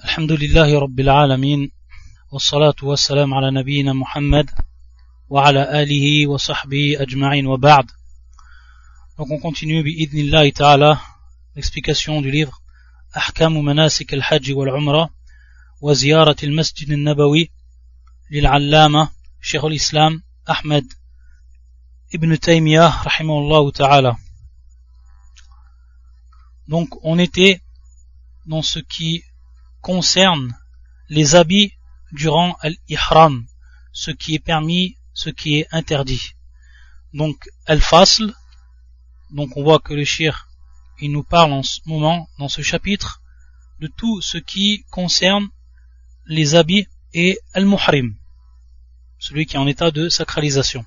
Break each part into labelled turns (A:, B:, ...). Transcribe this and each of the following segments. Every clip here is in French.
A: الحمد لله رب العالمين والصلاة والسلام على نبينا محمد وعلى آله وصحبه أجمعين وبعد. Donc on continue bi'idhnillahi ta'ala l'explication du livre Ahkamu manasik al-hajj wal-umra wa ziyarat al-masjid al-nabawi lil-allama Cheikh al-Islam Ahmed ibn Taymiyyah rahimahullah ta'ala. Donc on était dans ce qui concerne les habits durant al-ihram, ce qui est permis, ce qui est interdit. Donc al-fasl, donc on voit que le cheikh il nous parle en ce moment dans ce chapitre de tout ce qui concerne les habits et al-muhrim, celui qui est en état de sacralisation.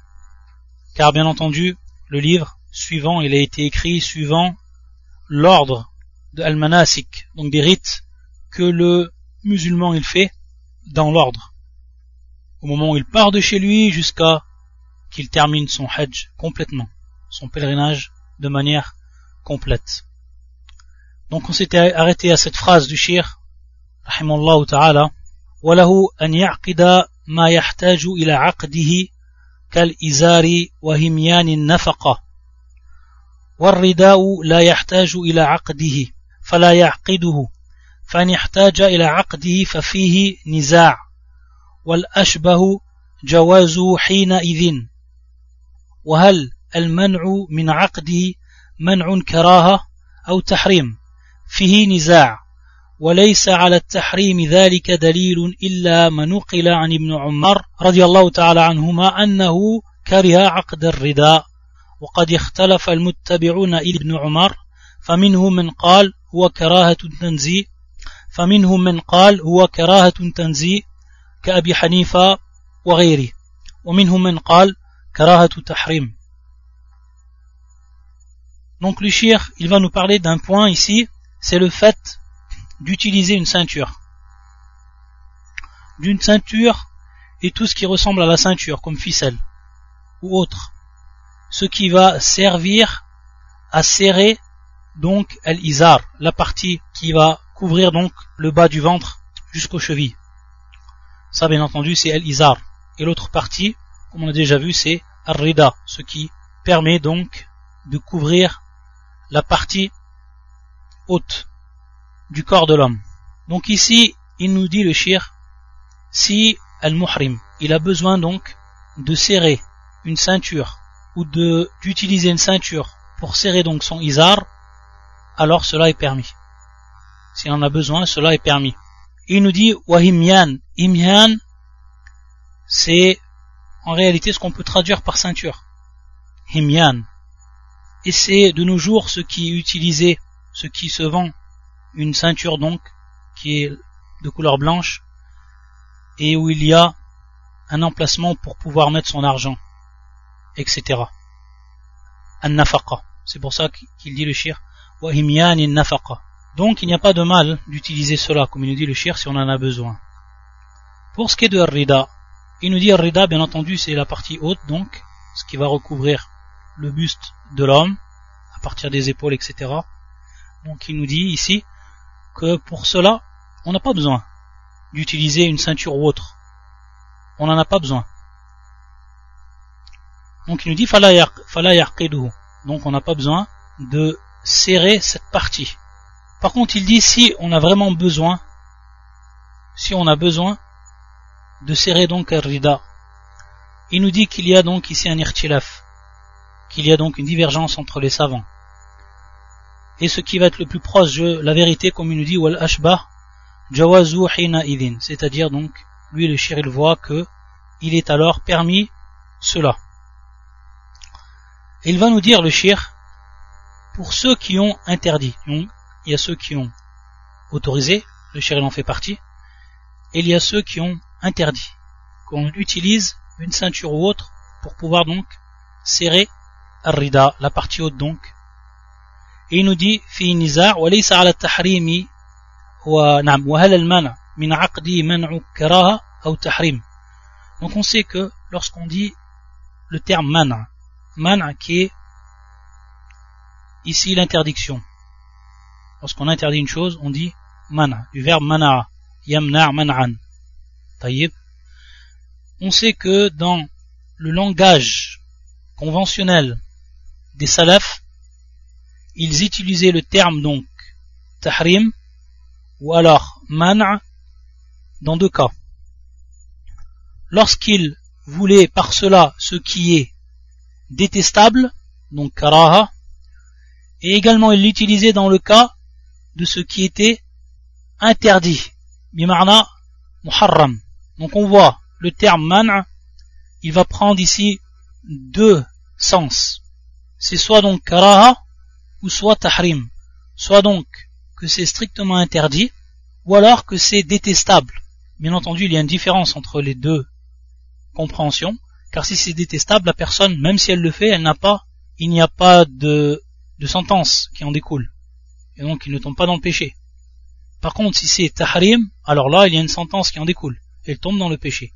A: Car bien entendu le livre suivant il a été écrit suivant l'ordre de al-manasik, donc des rites que le musulman il fait dans l'ordre au moment où il part de chez lui jusqu'à qu'il termine son hajj complètement, son pèlerinage de manière complète. Donc on s'était arrêté à cette phrase du cheikh rahimallahu ta'ala وَلَهُ أَنْ يَعْقِدَ مَا يَحْتَاجُ إِلَى عَقْدِهِ كَالْإِزَارِ وَهِمْيَانِ النَّفَقَةِ وَالرِّدَاءُ لَا يَحْتَاجُ إِلَى عَقْدِهِ فَلَا يَعْقِدُهُ فإن احتاج إلى عقده ففيه نزاع والأشبه جوازه حينئذ وهل المنع من عقده منع كراهة أو تحريم فيه نزاع وليس على التحريم ذلك دليل إلا ما نقل عن ابن عمر رضي الله تعالى عنهما أنه كره عقد الرداء وقد اختلف المتبعون إلى ابن عمر فمنهم من قال هو كراهة تنزيه فمنهم من قال هو كراهة تنزيه كأبي حنيفة وغيره ومنهم من قال كراهة تحريم. Donc le cheikh il va nous parler d'un point ici, c'est le fait d'utiliser une ceinture. D'une ceinture et tout ce qui ressemble à la ceinture comme ficelle ou autre. Ce qui va servir à serrer donc al-izar, la partie qui va couvrir donc le bas du ventre jusqu'aux chevilles. Ça bien entendu c'est al-izar. Et l'autre partie, comme on a déjà vu, c'est al-rida, ce qui permet donc de couvrir la partie haute du corps de l'homme. Donc ici, il nous dit le cheikh, si al-muhrim, il a besoin donc de serrer une ceinture ou d'utiliser une ceinture pour serrer donc son izar, alors cela est permis. Si on en a besoin, cela est permis. Il nous dit wahimyan. Himyan, c'est en réalité ce qu'on peut traduire par ceinture. Himyan. Et c'est de nos jours ce qui est utilisé, ce qui se vend, une ceinture donc qui est de couleur blanche et où il y a un emplacement pour pouvoir mettre son argent, etc. An-nafaqa. C'est pour ça qu'il dit le cheikh wahimyan in-nafaqa. Donc il n'y a pas de mal d'utiliser cela, comme il nous dit le cheikh, si on en a besoin. Pour ce qui est de al-rida, il nous dit al-rida, bien entendu, c'est la partie haute, donc, ce qui va recouvrir le buste de l'homme, à partir des épaules, etc. Donc il nous dit ici, que pour cela, on n'a pas besoin d'utiliser une ceinture ou autre. On n'en a pas besoin. Donc il nous dit, fala yarqiduhu. Donc on n'a pas besoin de serrer cette partie. Par contre, il dit si on a vraiment besoin, de serrer donc al-rida, il nous dit qu'il y a donc ici un irtilaf, qu'il y a donc une divergence entre les savants. Et ce qui va être le plus proche de la vérité, comme il nous dit, wal ashbah jawazu hina idin, c'est-à-dire donc, lui le cheikh il voit que il est alors permis cela. Et il va nous dire le cheikh, pour ceux qui ont interdit, donc, il y a ceux qui ont autorisé, le cheikh en fait partie, et il y a ceux qui ont interdit, qu'on utilise une ceinture ou autre pour pouvoir donc serrer al-rida, la partie haute donc. Et il nous dit, fi niza' wa laysa 'ala at-tahrimi wa na'am wa hal al-man' min 'aqdi man'u karaha aw tahrim. Donc on sait que lorsqu'on dit le terme man' qui est ici l'interdiction. Lorsqu'on interdit une chose, on dit mana, du verbe mana'a, يمنع منعا. طيب. On sait que dans le langage conventionnel des salafs, ils utilisaient le terme donc tahrim ou alors man' dans deux cas. Lorsqu'ils voulaient par cela ce qui est détestable, donc karaha, et également ils l'utilisaient dans le cas de ce qui était interdit, bima'na muharram. Donc on voit le terme man', il va prendre ici deux sens. C'est soit donc karaha ou soit tahrim. Soit donc que c'est strictement interdit, ou alors que c'est détestable. Bien entendu, il y a une différence entre les deux compréhensions, car si c'est détestable, la personne, même si elle le fait, il n'y a pas de sentence qui en découle. Et donc il ne tombe pas dans le péché. Par contre, si c'est tahrim, alors là, il y a une sentence qui en découle. Elle tombe dans le péché,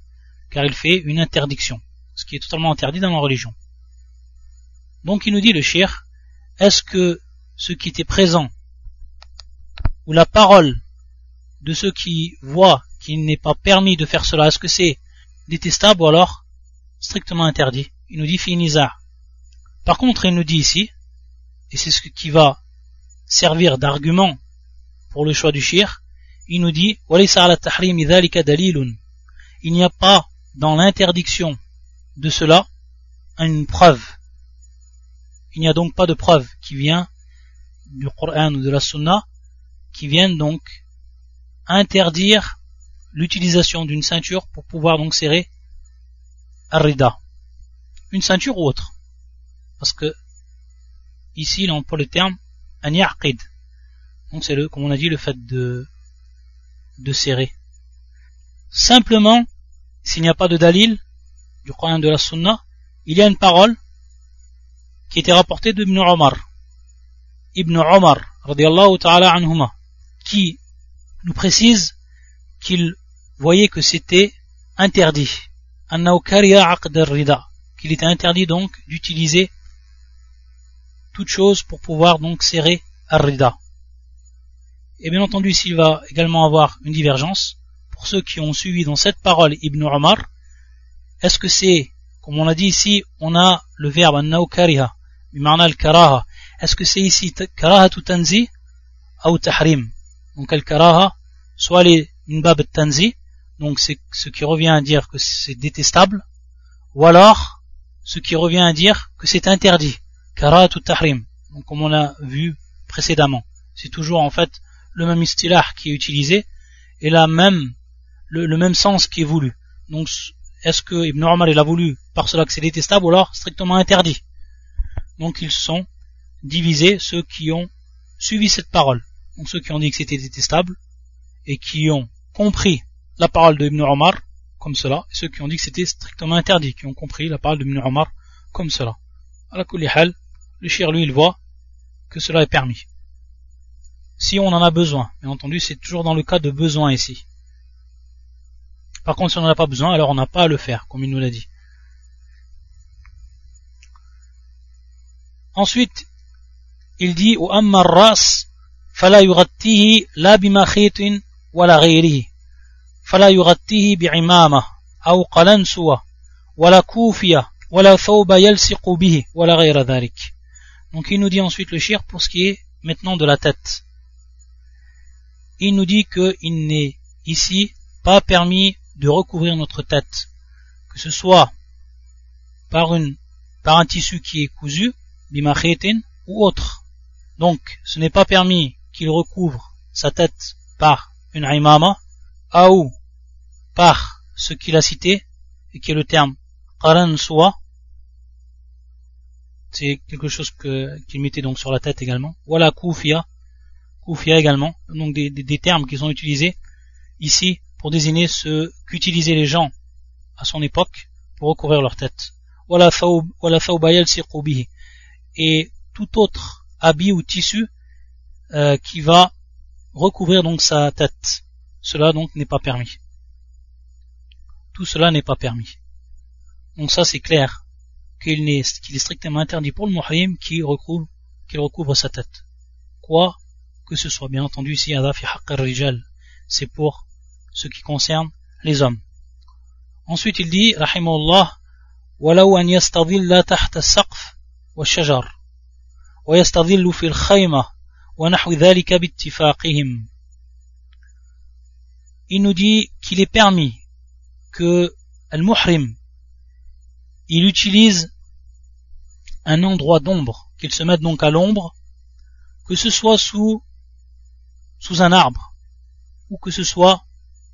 A: car il fait une interdiction, ce qui est totalement interdit dans la religion. Donc il nous dit le cheikh, est-ce que ce qui était présent, ou la parole de ceux qui voient qu'il n'est pas permis de faire cela, est-ce que c'est détestable ou alors strictement interdit? Il nous dit fi nizar. Par contre, il nous dit ici, et c'est ce qui va servir d'argument pour le choix du shir, il nous dit walaysa ala tahrimi dhalika dalilun. Il n'y a pas dans l'interdiction de cela une preuve. Il n'y a donc pas de preuve qui vient du Coran ou de la Sunna qui viennent donc interdire l'utilisation d'une ceinture pour pouvoir donc serrer ar-rida, une ceinture ou autre, parce que ici il emploie le terme an ya'qid, donc c'est comme on a dit, le fait de serrer. Simplement, s'il n'y a pas de dalil du Coran de la Sunna, il y a une parole qui était rapportée d'Ibn Omar, radiyallahu ta'ala anhuma, qui nous précise qu'il voyait que c'était interdit, qu'il était interdit donc d'utiliser toute chose pour pouvoir donc serrer ar-rida. Et bien entendu, ici il va également avoir une divergence pour ceux qui ont suivi dans cette parole Ibn Omar. Est-ce que c'est, comme on l'a dit ici, on a le verbe annahu kariha, bima'na al-karaha. Est-ce que c'est ici karahatu tanzi ou tahrim? Donc al-karaha, soit les min bab al-tanzi, donc c'est ce qui revient à dire que c'est détestable, ou alors ce qui revient à dire que c'est interdit, karahatu tahrim. Donc comme on a vu précédemment, c'est toujours en fait le même istilah qui est utilisé et le même sens qui est voulu. Donc est-ce que Ibn Omar il a voulu par cela que c'est détestable ou alors strictement interdit? Donc ils sont divisés, ceux qui ont suivi cette parole, donc ceux qui ont dit que c'était détestable et qui ont compris la parole de Ibn Omar comme cela, et ceux qui ont dit que c'était strictement interdit, qui ont compris la parole de Ibn Omar comme cela. À la kulli hal, le shir lui il voit que cela est permis si on en a besoin. Bien entendu, c'est toujours dans le cas de besoin ici. Par contre, si on n'en a pas besoin, alors on n'a pas à le faire, comme il nous l'a dit. Ensuite, il dit وَأَمَّا الرَّأْسِ فَلَا يُغَطِّيهِ لَا بِمَخِيطٍ وَلَا غَيْرِهِ فَلَا يُغَطِّيهِ بِعِمَامَةٍ أَوْ قَلَنْسُوَةٍ وَلَا كُوفِيَةٍ وَلَا ثَوْبَ يَلْصِقُ بِهِ وَلَا غَيْرَ ذَلِكَ. Donc il nous dit ensuite le shir pour ce qui est maintenant de la tête. Il nous dit qu'il n'est ici pas permis de recouvrir notre tête, que ce soit par un tissu qui est cousu, bimakhitin, ou autre. Donc, ce n'est pas permis qu'il recouvre sa tête par une imama, ou par ce qu'il a cité, et qui est le terme qaran suwa, c'est quelque chose qu'il mettait donc sur la tête également, wala kufia également, donc des termes qui sont utilisés ici pour désigner ce qu'utilisaient les gens à son époque pour recouvrir leur tête. Wala thawba yalsiqu bihi, et tout autre habit ou tissu qui va recouvrir donc sa tête. Cela donc n'est pas permis. Tout cela n'est pas permis. Donc ça c'est clair qu'il est strictement interdit pour le muhrim qu'il recouvre sa tête. Quoi que ce soit, bien entendu ici, c'est pour ce qui concerne les hommes. Ensuite il dit rahimahullah ولو أن يستظل تحت السقف والشجر ويستظل في الخيمة ونحو ذلك باتفاقهم. Il nous dit qu'il est permis que al-muhrim il utilise un endroit d'ombre, qu'il se mette donc à l'ombre, que ce soit sous un arbre ou que ce soit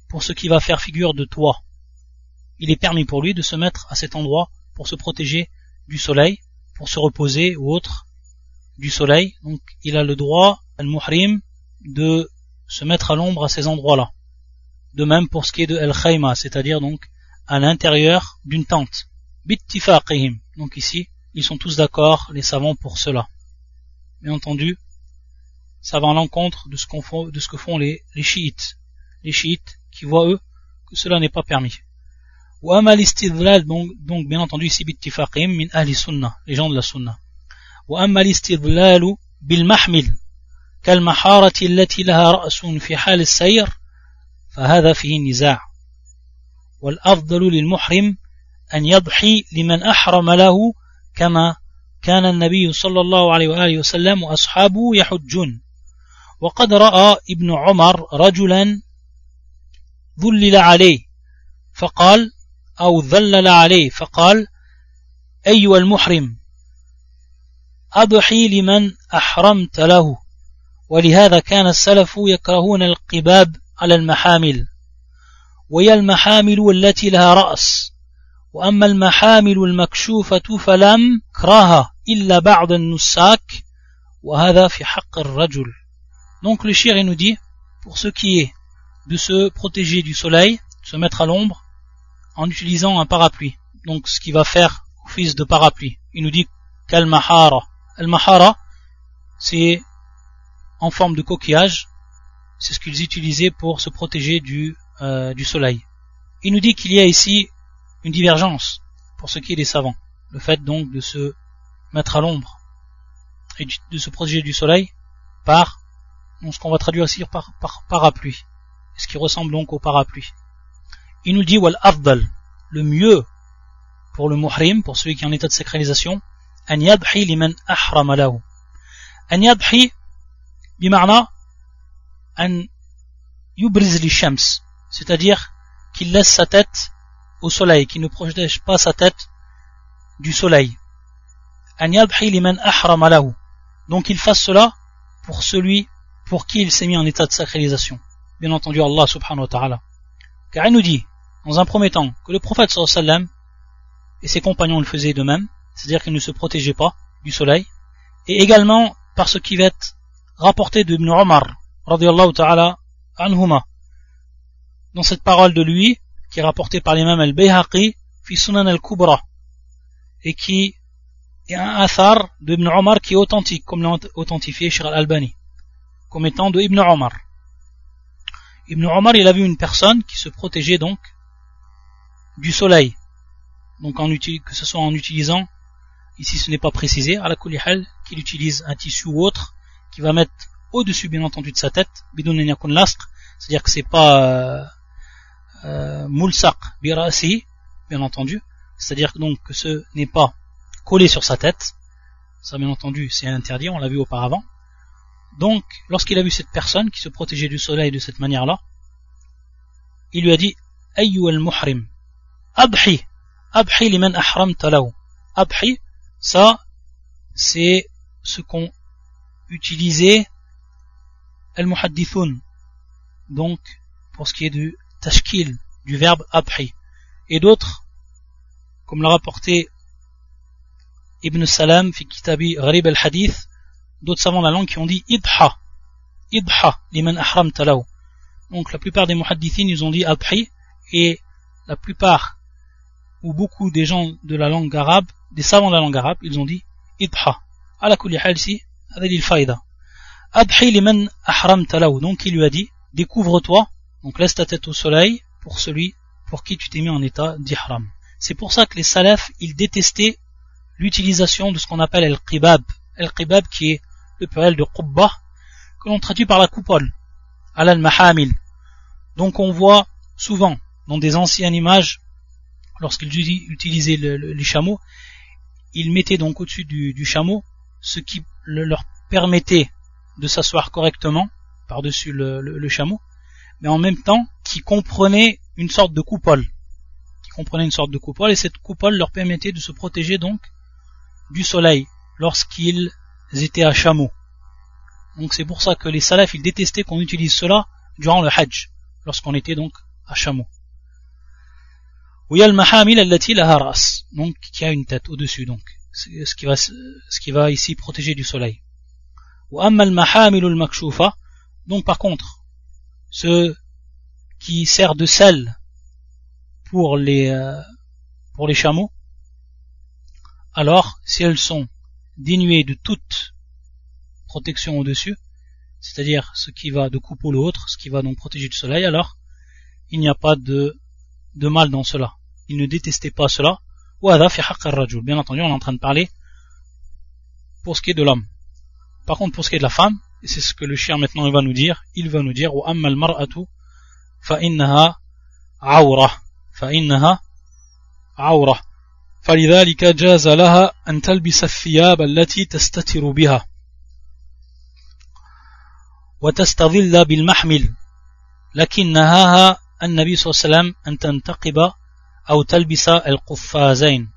A: pour ce qui va faire figure de toit. Il est permis pour lui de se mettre à cet endroit pour se protéger du soleil, pour se reposer ou autre du soleil. Donc il a le droit, al-muhrim, de se mettre à l'ombre à ces endroits-là. De même pour ce qui est de al-khayma, c'est-à-dire donc à l'intérieur d'une tente. Bittifaqihim. Donc ici, ils sont tous d'accord, les savants, pour cela. Bien entendu, ça va à l'encontre de ce que font les chiites. Les chiites qui voient eux que cela n'est pas permis. وأما الاستدلال donc bien entendu ici bittifaqihim min ahli sunnah, les gens de la sunna. وأما الاستدلال بالمحمل كالمحارة التي لها رأس في حال السير فهذا فيه نزاع. والأفضل للمحرم أن يضحي لمن أحرم له كما كان النبي صلى الله عليه وآله وسلم وأصحابه يحجون. وقد رأى ابن عمر رجلا ظلل عليه فقال أو ذلل عليه فقال أيها المحرم أضحي لمن أحرمت له. ولهذا كان السلف يكرهون القباب على المحامل وهي المحامل التي لها رأس. وأما المحامل المكشوفة فلم كراها إلا بعض النساك وهذا في حق الرجل. Donc le shir nous dit, pour ce qui est de se protéger du soleil, de se mettre à l'ombre en utilisant un parapluie, donc ce qui va faire office de parapluie, il nous dit qu'al-mahara. Al-mahara, c'est en forme de coquillage, c'est ce qu'ils utilisaient pour se protéger du soleil. Il nous dit qu'il y a ici une divergence pour ce qui est des savants, le fait donc de se mettre à l'ombre et de se protéger du soleil par ce qu'on va traduire ici par parapluie, ce qui ressemble donc au parapluie. Il nous dit wal afdal, le mieux pour le muhrim, pour celui qui est en état de sacralisation, an yadhi liman ahrama lahu. An yadhi bima'na an yubriz li shams, c'est-à-dire qu'il laisse sa tête au soleil, qu'il ne protège pas sa tête du soleil. An yadhi liman ahrama lahu. Donc il fasse cela pour celui pour qui il s'est mis en état de sacralisation. Bien entendu Allah subhanahu wa ta'ala. Car il nous dit, dans un premier temps, que le prophète sallallahu alayhi wa sallam et ses compagnons le faisaient de même, c'est-à-dire qu'ils ne se protégeaient pas du soleil, et également par ce qui va être rapporté de Ibn Omar, radiyallahu ta'ala anhuma, dans cette parole de lui, qui est rapportée par l'imam al-Bayhaqi, fi Sunan al-Kubra, et qui est un athar de Ibn Omar qui est authentique, comme l'a authentifié Sheikh al-Albani, comme étant de Ibn Omar. Ibn Omar, il a vu une personne qui se protégeait donc du soleil, donc que ce soit en utilisant, ici ce n'est pas précisé, à la kulli hal, qu'il utilise un tissu ou autre, qui va mettre au-dessus bien entendu de sa tête, bidon an yakun lasq, c'est-à-dire que c'est pas mulsaq bi ra'si, bien entendu, c'est-à-dire donc que ce n'est pas collé sur sa tête, ça bien entendu c'est interdit, on l'a vu auparavant. Donc lorsqu'il a vu cette personne qui se protégeait du soleil de cette manière-là, il lui a dit ayyuha al-muhrim abhi liman ahramta lahu. Abhi, ça c'est ce qu'ont utilisé al-muhaddithun, donc pour ce qui est du tashkil du verbe abhi, et d'autres comme l'a rapporté Ibn Salam fi kitabi Gharib al-Hadith, d'autres savants de la langue qui ont dit idha liman ahramta lahu. Donc la plupart des muhaddithines ils ont dit abhi, et la plupart ou beaucoup des gens de la langue arabe, des savants de la langue arabe, ils ont dit idha. Ala kulli hal ici, avec il faïda. Abhi liman ahramta lahu. Donc il lui a dit découvre-toi, donc laisse ta tête au soleil pour celui pour qui tu t'es mis en état d'ihram. C'est pour ça que les salafs ils détestaient l'utilisation de ce qu'on appelle al-qibab. Al-qibab qui est le pluriel de qubba, que l'on traduit par la coupole, al-mahamil. Donc on voit souvent, dans des anciennes images, lorsqu'ils utilisaient les chameaux, ils mettaient donc au-dessus du chameau ce qui leur permettait de s'asseoir correctement par-dessus le chameau, mais en même temps qui comprenait une sorte de coupole. Et cette coupole leur permettait de se protéger donc du soleil lorsqu'ils étaient à chameau. Donc c'est pour ça que les salafs ils détestaient qu'on utilise cela durant le hajj, lorsqu'on était donc à chameau. Donc qui a une tête au-dessus, donc ce qui va ici protéger du soleil. Donc par contre, ce qui sert de selle pour les chameaux, alors si elles sont dénuées de toute protection au-dessus, c'est-à-dire ce qui va de coupole ou autre, ce qui va donc protéger du soleil, alors il n'y a pas de mal dans cela. Ils ne détestaient pas cela. Bien entendu, on est en train de parler pour ce qui est de l'homme. Par contre, pour ce qui est de la femme, et c'est ce que le shir maintenant il va nous dire, وَأَمَّا الْمَرْأَةُ فَإِنَّهَا عَوْرَةٌ فلذلك جاز لها أن تلبس الثياب التي تستتر بها وتستظل بالمحمل لكن نهاها النبي صلى الله عليه وسلم أن تنتقب أو تلبس القفازين.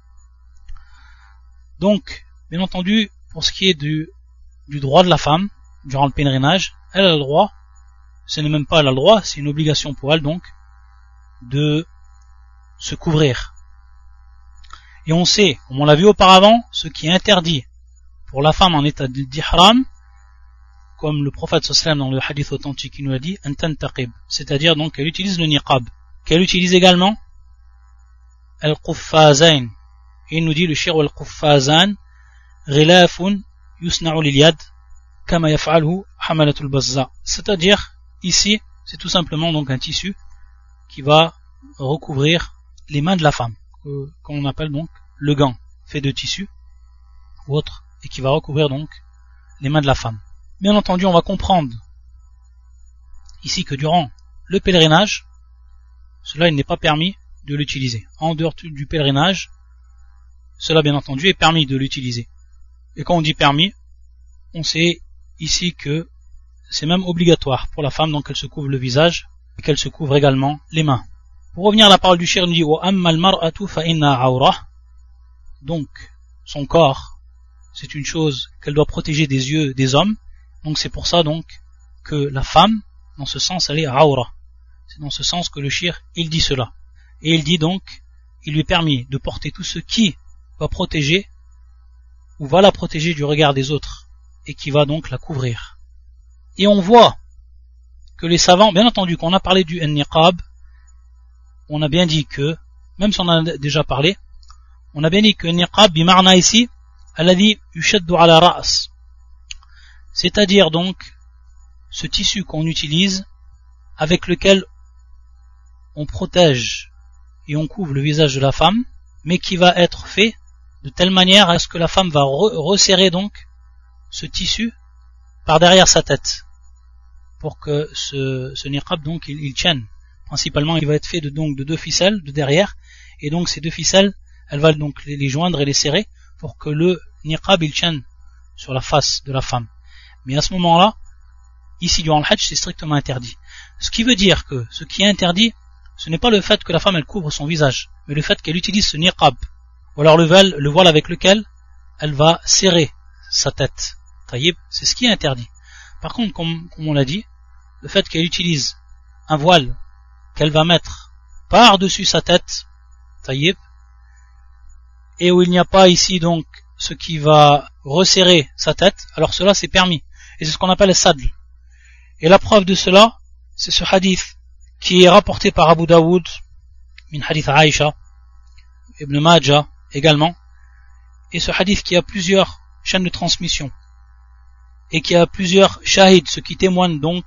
A: Donc, bien entendu, pour ce qui est du droit de la femme durant le pèlerinage, elle a le droit, ce n'est même pas elle a le droit, c'est une obligation pour elle donc de se couvrir. Et on sait, comme on l'a vu auparavant, ce qui est interdit pour la femme en état d'ihram, comme le prophète sallam dans le hadith authentique qui nous a dit, c'est-à-dire donc qu'elle utilise le niqab, qu'elle utilise également al-quffazain. Et il nous dit le shir al-quffazan ghilafun yusna'u lil-yad kama yaf'alhu hamalatul bazza. C'est-à-dire ici, c'est tout simplement donc un tissu qui va recouvrir les mains de la femme, qu'on appelle donc le gant, fait de tissu ou autre, et qui va recouvrir donc les mains de la femme. Bien entendu, on va comprendre ici que durant le pèlerinage, cela il n'est pas permis de l'utiliser. En dehors du pèlerinage, cela bien entendu est permis de l'utiliser. Et quand on dit permis, on sait ici que c'est même obligatoire pour la femme, donc qu'elle se couvre le visage et qu'elle se couvre également les mains. Pour revenir à la parole du shir, il nous dit وَأَمَّا الْمَرْأَةُ فَإِنَّا عَوْرَةٌ. Donc, son corps, c'est une chose qu'elle doit protéger des yeux des hommes. Donc c'est pour ça donc que la femme, dans ce sens, elle est awra. C'est dans ce sens que le shir, il dit cela. Et il dit donc, il lui est permis de porter tout ce qui va protéger, ou va la protéger du regard des autres, et qui va donc la couvrir. Et on voit que les savants, bien entendu, quand on a parlé du niqab, on a bien dit que, même si on en a déjà parlé, on a bien dit que niqab bimarna ici, elle a dit yushaddu ala ra's. C'est-à-dire donc ce tissu qu'on utilise avec lequel on protège et on couvre le visage de la femme, mais qui va être fait de telle manière à ce que la femme va resserrer donc ce tissu par derrière sa tête pour que ce niqab donc il tienne. Principalement il va être fait de 2 ficelles de derrière, et donc ces 2 ficelles elle va donc les joindre et les serrer pour que le niqab il tienne sur la face de la femme. Mais à ce moment-là, ici durant le hajj, c'est strictement interdit. Ce qui veut dire que ce qui est interdit, ce n'est pas le fait que la femme elle couvre son visage, mais le fait qu'elle utilise ce niqab, ou alors le voile avec lequel elle va serrer sa tête. Taïb, c'est ce qui est interdit. Par contre, comme on l'a dit, le fait qu'elle utilise un voile qu'elle va mettre par-dessus sa tête, taïb, et où il n'y a pas ici donc ce qui va resserrer sa tête, alors cela c'est permis. Et c'est ce qu'on appelle le sadl. Et la preuve de cela, c'est ce hadith qui est rapporté par Abu Daoud, min hadith Aïcha, Ibn Majah également, et ce hadith qui a plusieurs chaînes de transmission, et qui a plusieurs shahids, ce qui témoigne donc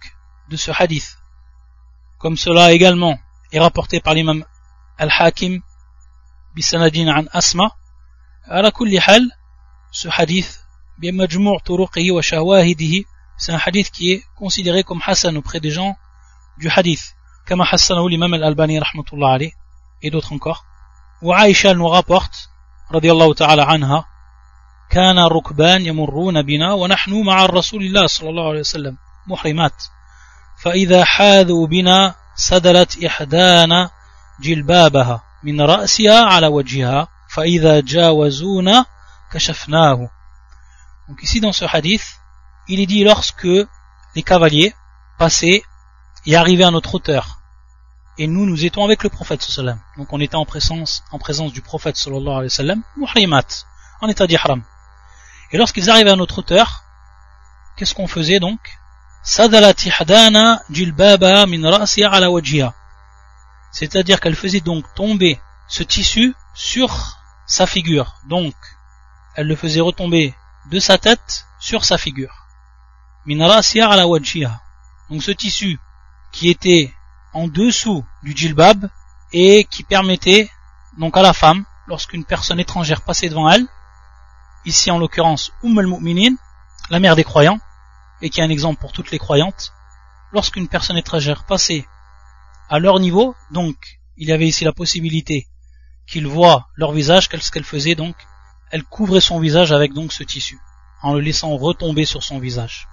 A: de ce hadith. Comme cela également est rapporté par l'imam Al-Hakim, bisanadin an Asma. Ala kulli hal, ce hadith, bimajmou' turuqihi wa shawahidihi, c'est un hadith qui est considéré comme Hassan auprès des gens du hadith. Kama hassanahu l'imam al-Albani rahmatullah alayh, et d'autres encore. Ou Aïcha nous rapporte, radiyallahu ta'ala anha, كان الركبان يمرون بنا ونحن مع رسول الله صلى الله عليه وسلم محرمات فإذا حاذوا بنا سدلت إحدانا جلبابها من رأسها على وجهها فإذا جاوزونا كشفناه. Donc ici dans ce hadith, il est dit lorsque les cavaliers passaient et arrivaient à notre hauteur, et nous étions avec le prophète sallallahu alayhi wa sallam. Donc on était en présence du prophète sallallahu alayhi wa sallam, muhrimat, en état d'ihram. Et lorsqu'ils arrivaient à notre hauteur, qu'est-ce qu'on faisait donc? Sadalat ihdana jilbaba min ra'siha ala wajhiha. C'est-à-dire qu'elle faisait donc tomber ce tissu sur sa figure. Donc, elle le faisait retomber de sa tête sur sa figure. Min ra'siha ala wajhiha. Donc ce tissu qui était en dessous du djilbab et qui permettait donc à la femme, lorsqu'une personne étrangère passait devant elle, ici en l'occurrence al-Mu'minin, la mère des croyants, et qui est un exemple pour toutes les croyantes, lorsqu'une personne étrangère passait à leur niveau, donc il y avait ici la possibilité qu'ils voient leur visage. Qu'est-ce qu'elle faisait donc? Elle couvrait son visage avec donc ce tissu, en le laissant retomber sur son visage.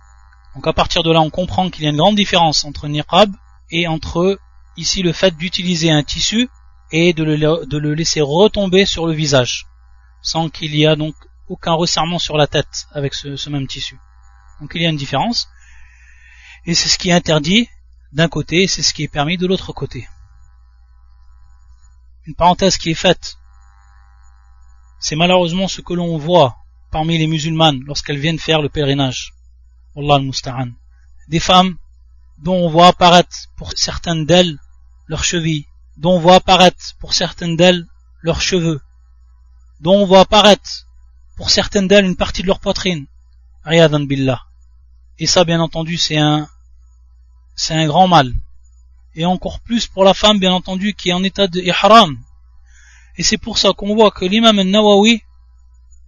A: Donc à partir de là, on comprend qu'il y a une grande différence entre niqab et entre ici le fait d'utiliser un tissu et de le laisser retomber sur le visage, sans qu'il y ait donc aucun resserrement sur la tête avec ce même tissu. Donc il y a une différence, et c'est ce qui est interdit d'un côté, et c'est ce qui est permis de l'autre côté. Une parenthèse qui est faite, c'est malheureusement ce que l'on voit parmi les musulmanes lorsqu'elles viennent faire le pèlerinage. Wallah al-musta'an. Des femmes dont on voit apparaître pour certaines d'elles leurs chevilles, dont on voit apparaître pour certaines d'elles leurs cheveux, dont on voit apparaître pour certaines d'elles une partie de leur poitrine. Riyadan billah. Et ça, bien entendu, c'est un grand mal. Et encore plus pour la femme, bien entendu, qui est en état de ihram. Et c'est pour ça qu'on voit que l'imam al-Nawawi,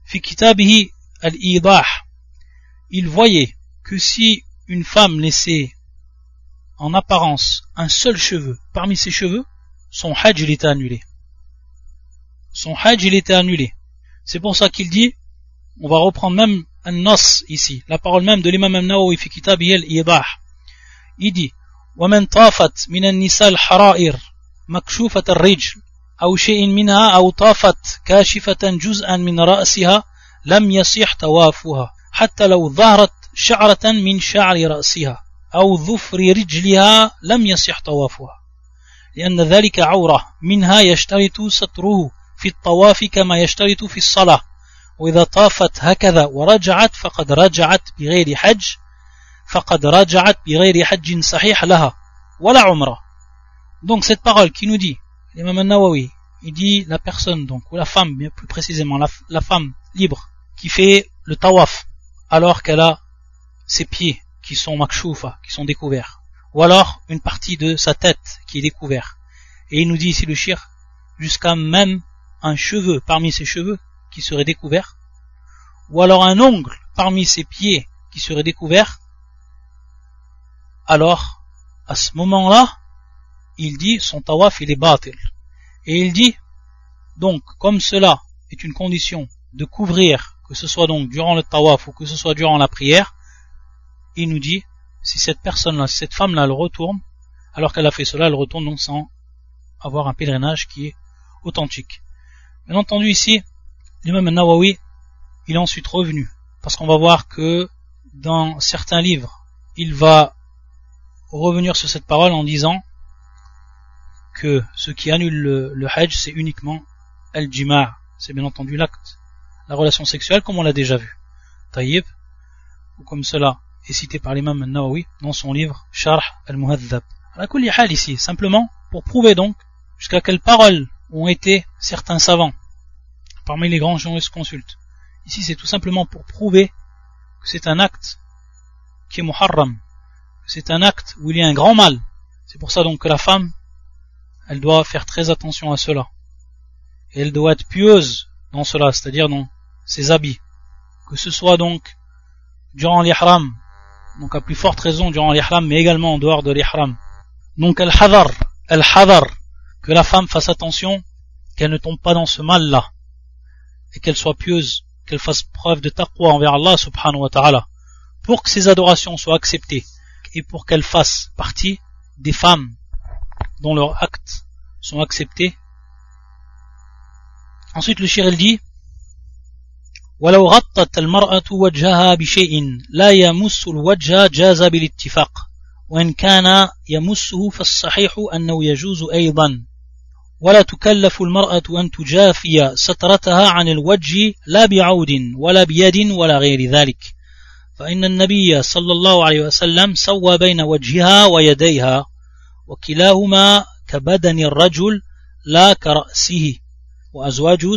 A: fi kitabihi al-Idah, il voyait que si une femme laissait en apparence un seul cheveu parmi ses cheveux, son hajj il était annulé. Son hajj il était annulé. C'est pour ça qu'il dit, on va reprendre même un nas ici, la parole même de l'imam al-Nawawi fi kitabihi al-Idah. Il dit, ومن طافت من النساء الحرائر مكشوفة الرجل أو شيء منها أو طافت كاشفة جزءا من رأسها لم يصح طوافها حتى لو ظهرت شعرة من شعر رأسها أو ظفر رجلها لم يصح طوافها لأن ذلك عورة منها يشترط ستره في الطواف كما يشترط في الصلاة وإذا طافت هكذا ورجعت فقد رجعت بغير حج صحيح لها ولا عمرة. Donc cette parole qui nous dit, l'imam al-Nawawi, il dit la personne donc, ou la femme, bien plus précisément, la femme libre qui fait le tawaf alors qu'elle a ses pieds qui sont makshoufa, qui sont découverts, ou alors une partie de sa tête qui est découverte. Et il nous dit ici le shir, jusqu'à même un cheveu parmi ses cheveux qui serait découvert, ou alors un ongle parmi ses pieds qui serait découvert. Alors, à ce moment-là, il dit, son tawaf, il est batil. Et il dit, donc, comme cela est une condition de couvrir, que ce soit donc durant le tawaf ou que ce soit durant la prière, il nous dit, si cette personne-là, si cette femme-là, elle retourne, alors qu'elle a fait cela, elle retourne donc sans avoir un pèlerinage qui est authentique. Bien entendu, ici, l'imam al-Nawawi, il est ensuite revenu, parce qu'on va voir que dans certains livres, il va revenir sur cette parole en disant que ce qui annule le hajj, c'est uniquement al-jima', c'est bien entendu l'acte, la relation sexuelle, comme on l'a déjà vu. Taïb, ou comme cela est cité par l'imam al-Nawawi dans son livre Sharh al-Muhadhab. Ala kulli hal ici, simplement pour prouver donc jusqu'à quelles paroles ont été certains savants parmi les grands jurisconsultes. Ici, c'est tout simplement pour prouver que c'est un acte qui est muharram, c'est un acte où il y a un grand mal. C'est pour ça donc que la femme, elle doit faire très attention à cela. Et elle doit être pieuse dans cela, c'est-à-dire dans ses habits. Que ce soit donc durant l'ihram, donc à plus forte raison durant l'ihram, mais également en dehors de l'ihram. Donc al-hadar, que la femme fasse attention, qu'elle ne tombe pas dans ce mal-là, et qu'elle soit pieuse, qu'elle fasse preuve de taqwa envers Allah subhanahu wa ta'ala, pour que ses adorations soient acceptées, et pour qu'elle fasse partie des femmes dont leurs actes sont acceptés. Ensuite le shir il dit ولو غطت المرأة وجهها بشيء لا يمس الوجه جاز بالاتفاق وإن كان يمسه فالصحيح أنه يجوز أيضا ولا تكلف المرأة أن تجافي سترتها عن الوجه لا بعود ولا بيد ولا غير ذلك فإن النبي صلى الله عليه وسلم سوى بين وجهها ويديها وكلاهما كبدن الرجل لا كرأسه وأزواجه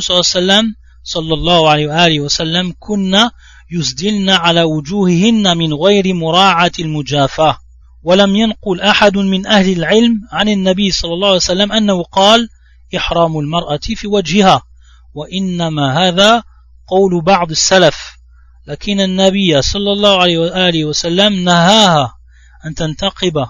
A: صلى الله عليه وآله وسلم كنا يسدلن على وجوههن من غير مراعاة المجافاة ولم ينقل أحد من أهل العلم عن النبي صلى الله عليه وسلم أنه قال إحرام المرأة في وجهها وإنما هذا قول بعض السلف لكن النبي صلى الله عليه وآله وسلم نهاها أن تنتقب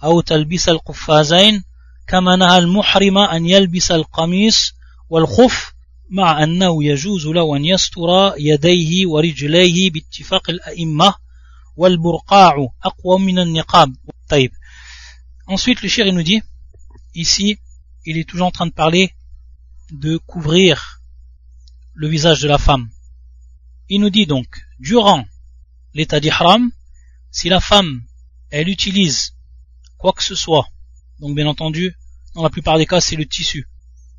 A: أو تلبس القفازين كما نهى المحرم أن يلبس القميص والخف مع أنه يجوز له أن يستر يديه ورجليه باتفاق الأئمة والبرقاع أقوى من النقاب. طيب. Ensuite le shir il nous dit ici il est toujours en train de parler de couvrir le visage de la femme. Il nous dit donc durant l'état d'ihram si la femme elle utilise quoi que ce soit, donc bien entendu dans la plupart des cas c'est le tissu,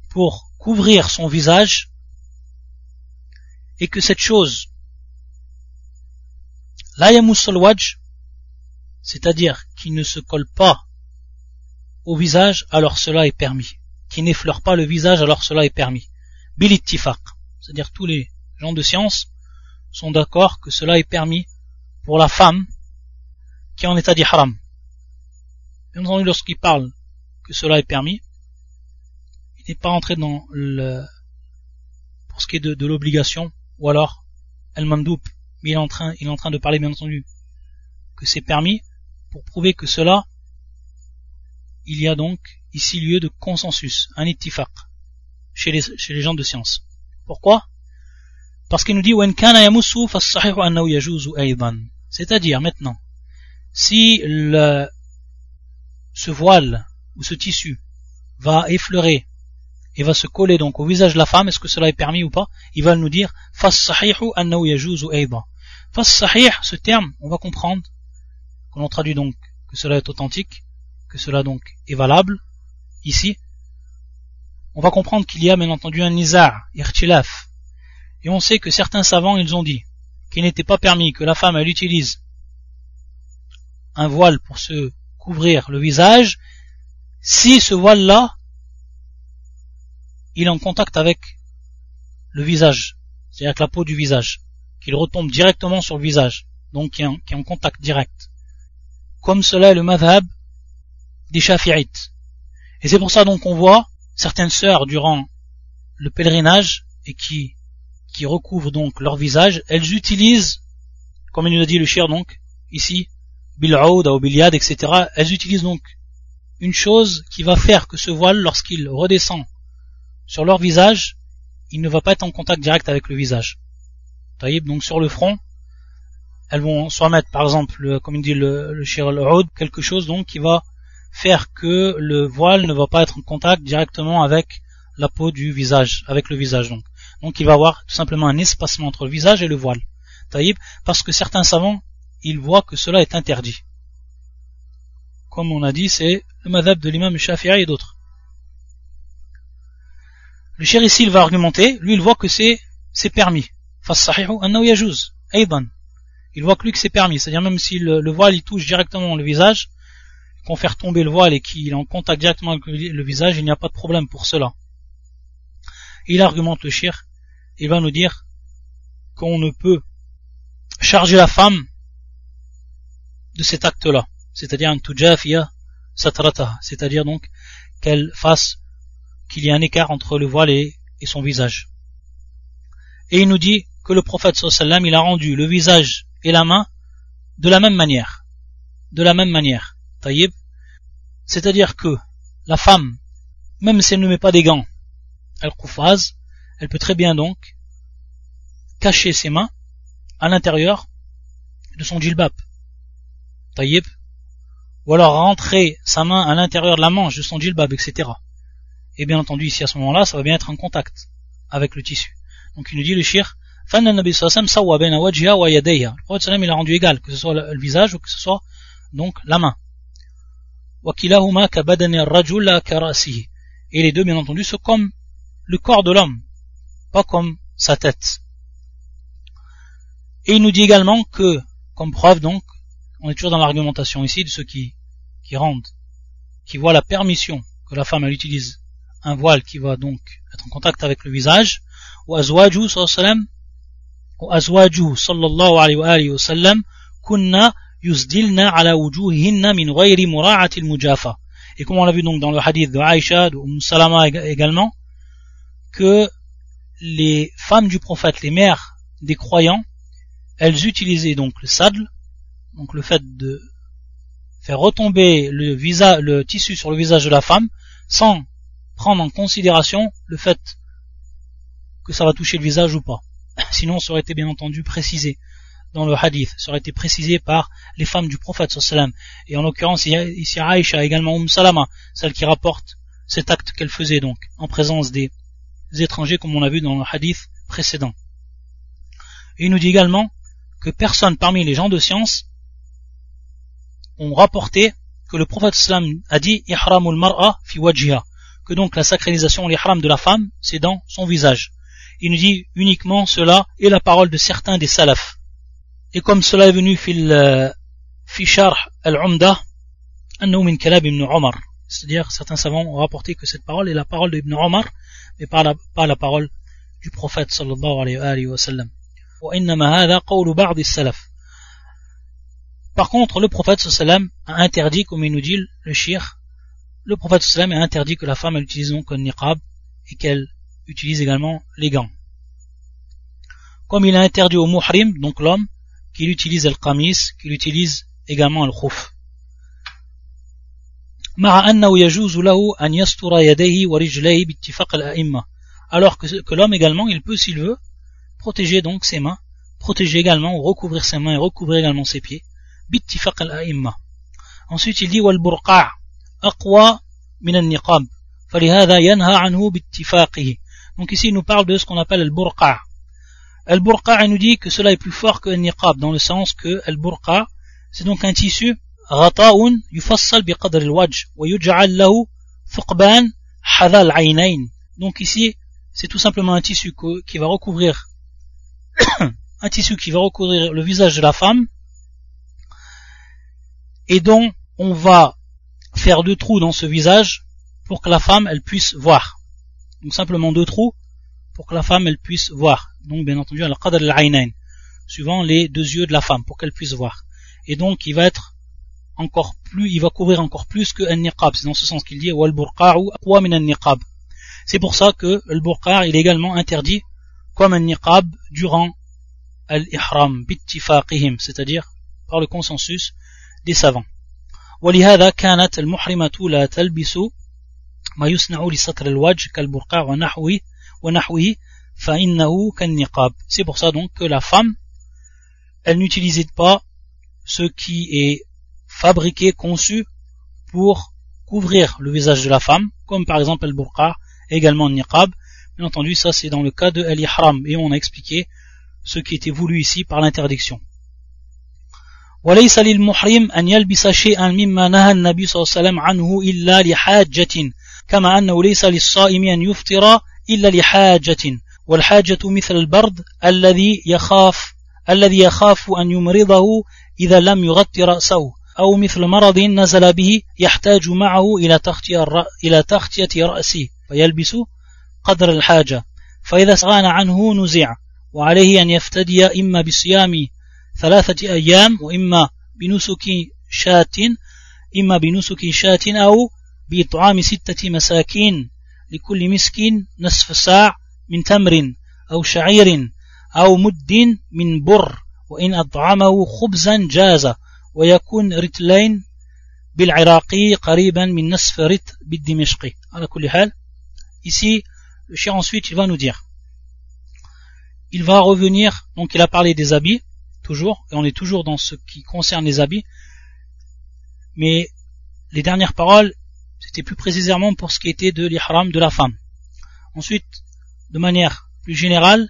A: pour couvrir son visage, et que cette chose la yamus al-wajh, c'est-à-dire qui ne se colle pas au visage, alors cela est permis. Qui n'effleure pas le visage, alors cela est permis. Bil ittifaq, c'est-à-dire tous les gens de science sont d'accord que cela est permis pour la femme qui est en état d'ihram. Bien entendu, lorsqu'il parle que cela est permis, il n'est pas entré dans pour ce qui est de l'obligation, ou alors al-mandoub, mais il est en train de parler bien entendu que c'est permis pour prouver que cela, il y a donc ici lieu de consensus, un ittifaq chez les gens de science. Pourquoi? Parce qu'il nous dit c'est-à-dire maintenant si ce voile ou ce tissu va effleurer et va se coller donc au visage de la femme, est-ce que cela est permis ou pas? Il va nous dire فَالصَّحِيحُ أَنَّهُ يَجُوزُ أَيْضًا. فَالصَّحِيح, ce terme, on va comprendre, qu'on traduit donc que cela est authentique, que cela donc est valable, ici. On va comprendre qu'il y a bien entendu un nizar, irtilaf. Et on sait que certains savants, ils ont dit qu'il n'était pas permis que la femme, elle utilise un voile pour se couvrir le visage, si ce voile-là, il est en contact avec le visage, c'est-à-dire avec la peau du visage, qu'il retombe directement sur le visage, donc qui est en contact direct. Comme cela est le madhab des shafi'ites. Et c'est pour ça donc qu'on voit certaines sœurs durant le pèlerinage et qui recouvrent donc leur visage, elles utilisent, comme il nous a dit le shir donc, ici, bil'aoud ou bilyad, etc., elles utilisent donc une chose qui va faire que ce voile, lorsqu'il redescend sur leur visage, il ne va pas être en contact direct avec le visage. Donc sur le front, elles vont soit mettre par exemple, comme il dit le shir al-oud, quelque chose donc qui va faire que le voile ne va pas être en contact directement avec la peau du visage, avec le visage donc. Donc il va y avoir tout simplement un espacement entre le visage et le voile. Parce que certains savants, ils voient que cela est interdit. Comme on a dit, c'est le madhab de l'imam Shafi'i et d'autres. Le shir ici, il va argumenter, lui il voit que c'est permis. Il voit que lui que c'est permis, c'est-à-dire même si le voile il touche directement le visage, qu'on fait retomber le voile et qu'il est en contact directement avec le visage, il n'y a pas de problème pour cela. Il argumente le shir, il va nous dire qu'on ne peut charger la femme de cet acte-là, c'est-à-dire un tujafiya satrata, c'est-à-dire donc qu'il y ait un écart entre le voile et son visage. Et il nous dit que le prophète sallallahu alayhi wa sallam, il a rendu le visage et la main de la même manière. Taïb, c'est-à-dire que la femme, même si elle ne met pas des gants, al-Qufaz, elle peut très bien donc cacher ses mains à l'intérieur de son djilbab, taïeb, ou alors rentrer sa main à l'intérieur de la manche de son djilbab, etc. Et bien entendu, ici à ce moment-là, ça va bien être en contact avec le tissu. Donc il nous dit le shir, le prophète il a rendu égal, que ce soit le visage ou que ce soit donc la main. Et les deux, bien entendu, sont comme le corps de l'homme, pas comme sa tête. Et il nous dit également que, comme preuve donc, on est toujours dans l'argumentation ici de ceux qui voient la permission que la femme elle utilise un voile qui va donc être en contact avec le visage, ou azwaju sallallahu alayhi wa sallam kunna yusdilna ala wujuhihinna min ghayri mura'ati al-mujafa. Et comme on l'a vu donc dans le hadith de Aïcha, de Salama également, que les femmes du prophète, les mères des croyants, elles utilisaient donc le sadl, donc le fait de faire retomber le tissu sur le visage de la femme, sans prendre en considération le fait que ça va toucher le visage ou pas. Sinon, ça aurait été bien entendu précisé dans le hadith, ça aurait été précisé par les femmes du prophète sallam. Et en l'occurrence, ici Aïcha, également Salama, celle qui rapporte cet acte qu'elle faisait donc, en présence des étrangers, comme on l'a vu dans le hadith précédent. Et il nous dit également que personne parmi les gens de science ont rapporté que le prophète sallam a dit ihramul mar'a fi wajhiha, que donc la sacralisation, l'ihram de la femme, c'est dans son visage. Il nous dit uniquement cela est la parole de certains des salafs. Et comme cela est venu fi sharh al-umdah annahu min kalam ibn Umar, c'est-à-dire certains savants ont rapporté que cette parole est la parole d'Ibn Umar, mais pas la parole du prophète sallallahu alayhi wa sallam. Wa innama hadha qawlu ba'd as-salaf. Par contre, le prophète sallam a interdit, comme il nous dit le shir, le prophète sallam a interdit que la femme elle utilise donc un niqab et qu'elle utilise également les gants. Comme il a interdit au muhrim, donc l'homme, qu'il utilise le qamis, qu'il utilise également le khuf. Alors que l'homme également, il peut, s'il veut, protéger donc ses mains, protéger également ou recouvrir ses mains et recouvrir également ses pieds. Ensuite, il dit wal-burqa' aqwa min an-niqab, falihadha yanha anhu bittifaqihi. Donc ici, il nous parle de ce qu'on appelle le burqa'. Al-burqa' il nous dit que cela est plus fort que le niqab, dans le sens que al-burqa' c'est donc un tissu غطاء يفصل بقدر الوجه ويجعل له ثقبان حذا العينين. Donc ici, c'est tout simplement un tissu qui va recouvrir le visage de la femme et dont on va faire 2 trous dans ce visage pour que la femme elle puisse voir. Donc simplement 2 trous pour que la femme elle puisse voir. Donc bien entendu al-qadr al-aynayn, suivant les 2 yeux de la femme pour qu'elle puisse voir. Et donc il va couvrir encore plus que un niqab. C'est dans ce sens qu'il dit wal burqa'u aqwa min an-niqab. C'est pour ça que le burqa' il est également interdit comme un niqab durant al-ihram bittifaqihim, c'est-à-dire par le consensus des savants. ولهذا كانت المحرمة لا تلبس ما يصنع لستر الوجه كالبرقع ونحوه فإنه كالنقاب. C'est pour ça donc que la femme elle n'utilisait pas ce qui est fabriqué, conçu pour couvrir le visage de la femme, comme par exemple le burqa, également le niqab. Bien entendu, ça c'est dans le cas de l'ihram, et on a expliqué ce qui était voulu ici par l'interdiction. وليس للمحرم أن يلبس شيئا مما نهى النبي صلى الله عليه وسلم عنه إلا لحاجة كما أنه ليس للصائم أن يفطر إلا لحاجة والحاجة مثل البرد الذي يخاف أن يمرضه إذا لم يغطي رأسه أو مثل مرض نزل به يحتاج معه إلى تغطية رأسه فيلبس قدر الحاجة فإذا استغنى عنه نزع وعليه أن يفتدي إما بصيام 3 أيام وإما بنسك شاة أو بإطعام 6 مساكين لكل مسكين نصف ساع من تمر أو شعير أو مد من بر وإن أطعمه خبزا جاز ويكون رتلين بالعراقي قريبا من نصف رت بالدمشقي على كل حال. Ici le cheikh ensuite il va nous dire, il va revenir, donc il a parlé des habits toujours, et on est toujours dans ce qui concerne les habits, mais les dernières paroles c'était plus précisément pour ce qui était de l'ihram de la femme. Ensuite, de manière plus générale,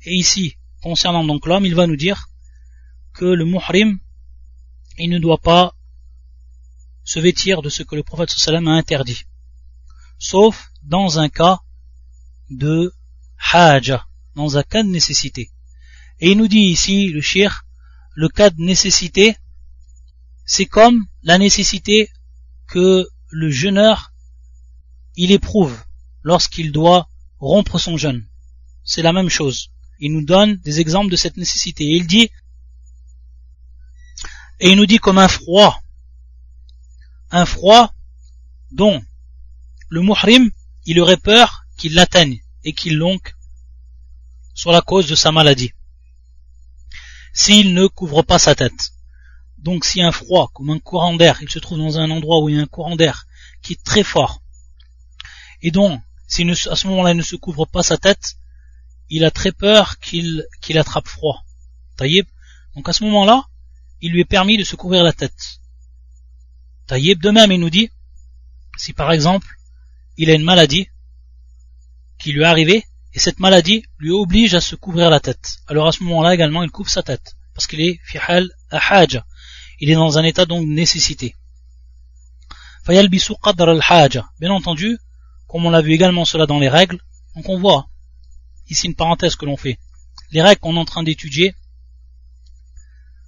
A: et ici concernant donc l'homme, il va nous dire que le muhrim, il ne doit pas se vêtir de ce que le prophète sallallahu alayhi wa sallam a interdit, sauf dans un cas de haja, dans un cas de nécessité. Et il nous dit ici, le cheikh, le cas de nécessité, c'est comme la nécessité que le jeûneur, il éprouve lorsqu'il doit rompre son jeûne. C'est la même chose. Il nous donne des exemples de cette nécessité. Et il nous dit comme un froid dont le muhrim, il aurait peur qu'il l'atteigne et qu'il l'onque sur la cause de sa maladie, s'il ne couvre pas sa tête. Donc si un froid, comme un courant d'air, il se trouve dans un endroit où il y a un courant d'air qui est très fort, et donc à ce moment-là il ne se couvre pas sa tête, il a très peur qu'il attrape froid. Taïeb. Donc à ce moment-là, il lui est permis de se couvrir la tête. Taïeb. De même, il nous dit, si par exemple, il a une maladie qui lui est arrivée, et cette maladie lui oblige à se couvrir la tête, alors à ce moment-là également, il couvre sa tête, parce qu'il est fi hal haja, il est dans un état donc de nécessité. Fayalbisu qadr al-haja. Bien entendu, comme on l'a vu également cela dans les règles, donc on voit ici une parenthèse que l'on fait. Les règles qu'on est en train d'étudier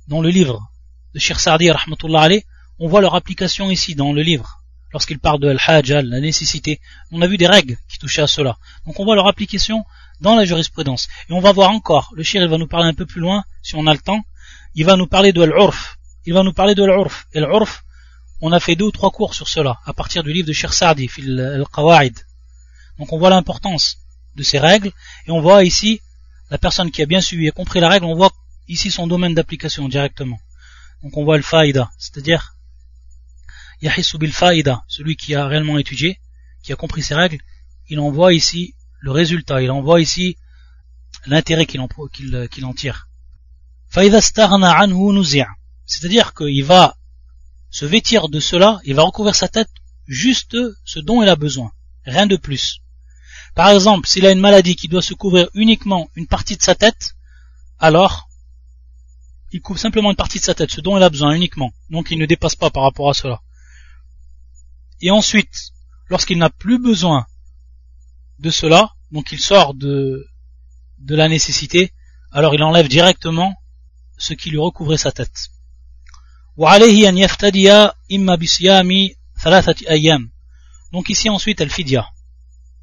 A: dans le livre de Cheikh Saadi rahmatullah alayh, on voit leur application ici dans le livre. Lorsqu'il parle de al-haja, la nécessité, on a vu des règles qui touchaient à cela. Donc on voit leur application dans la jurisprudence. Et on va voir encore, le cheikh il va nous parler un peu plus loin, si on a le temps, il va nous parler de l'urf. Il va nous parler de l'urf. Et l'urf, on a fait 2 ou 3 cours sur cela, à partir du livre de Cheikh Saadi, fil al-Qawa'id. Donc on voit l'importance de ces règles, et on voit ici, la personne qui a bien suivi et compris la règle, on voit ici son domaine d'application directement. Donc on voit le faïda, c'est-à-dire yahissu bil faïda, celui qui a réellement étudié, qui a compris ces règles, il en voit ici le résultat, il en voit ici l'intérêt qu'il en tire. Faïda staghna anhu nuzi', c'est-à-dire qu'il va se vêtir de cela, il va recouvrir sa tête juste ce dont il a besoin, rien de plus. Par exemple, s'il a une maladie qui doit se couvrir uniquement une partie de sa tête, alors il couvre simplement une partie de sa tête, ce dont il a besoin uniquement, donc il ne dépasse pas par rapport à cela. Et ensuite, lorsqu'il n'a plus besoin de cela, donc il sort de la nécessité, alors il enlève directement ce qui lui recouvrait sa tête. وعليه أن يفتدي إما بصيام 3 أيام. Donc ici ensuite el fidya.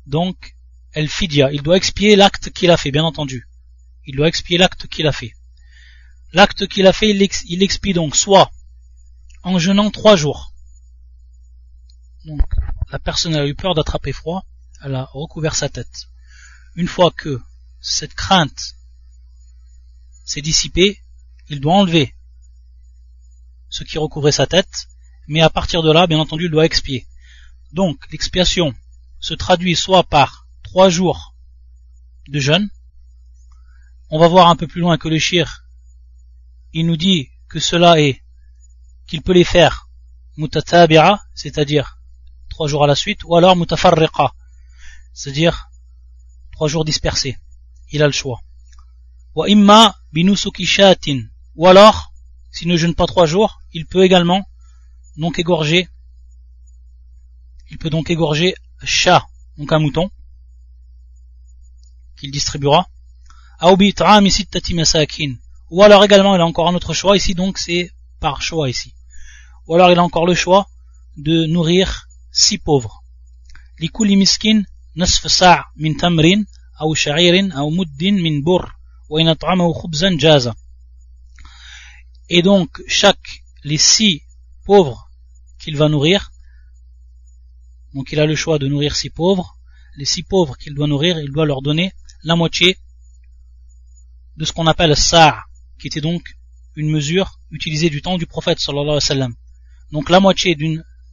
A: Donc el fidya, il doit expier l'acte qu'il a fait, bien entendu. Il doit expier l'acte qu'il a fait. L'acte qu'il a fait, il expie donc soit en jeûnant 3 jours. Donc la personne a eu peur d'attraper froid, elle a recouvert sa tête. Une fois que cette crainte s'est dissipée, il doit enlever ce qui recouvrait sa tête, mais à partir de là, bien entendu, il doit expier. Donc, l'expiation se traduit soit par 3 jours de jeûne. On va voir un peu plus loin que le cheikh, il nous dit que cela est, qu'il peut les faire mutatabi'a, c'est-à-dire 3 jours à la suite, ou alors mutafarriqa, c'est-à-dire 3 jours dispersés. Il a le choix. Wa imma binusuki shatin, ou alors, s'il ne jeûne pas 3 jours, il peut également donc égorger chat, donc un mouton, qu'il distribuera. Ou alors également, il a encore un autre choix ici, donc c'est par choix ici. Ou alors il a encore le choix de nourrir 6 pauvres. Likulli miskin nasf sa' min tamrin, ou sha'irin, ou muddin min burr, wa in at'amahu khubzan jaza. Et donc, les 6 pauvres qu'il va nourrir, donc il a le choix de nourrir 6 pauvres, les 6 pauvres qu'il doit nourrir, il doit leur donner la moitié de ce qu'on appelle le sa', qui était donc une mesure utilisée du temps du prophète sallallahu alayhi wa sallam. donc la moitié